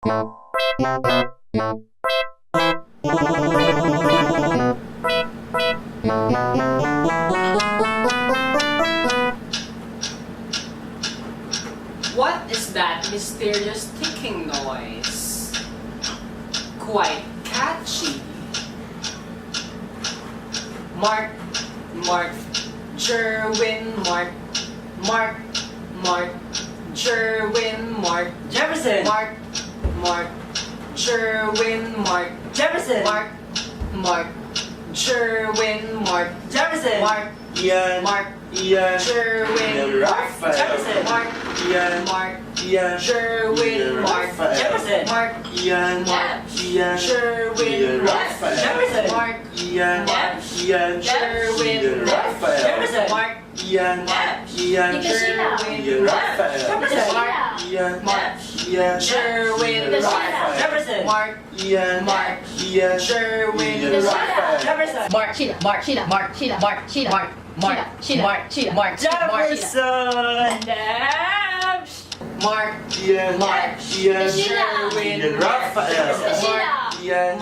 What is that mysterious ticking noise? Quite catchy. Mark, Jerwin, Mark, Jerwin, Mark, Jefferson! Jerwin, Mark, Jefferson! Jerwin, Mark, Jefferson! Ian, Jerwin, Rafael, Jefferson! Jerwin, Rafael, Jefferson! Ian, Jerwin, Rafael, Jefferson! Jerwin, Rafael, Jefferson! Ian, Rafael, Jerwin, Rafael, Jefferson! Ian, Jerwin, Rafael, Jefferson! Jefferson! Ian, Rafael, Ian,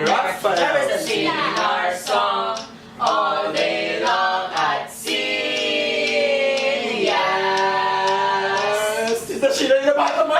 Rafael, Sing our song all day long at sea. Yes. Tita Sheila, yung bata mo!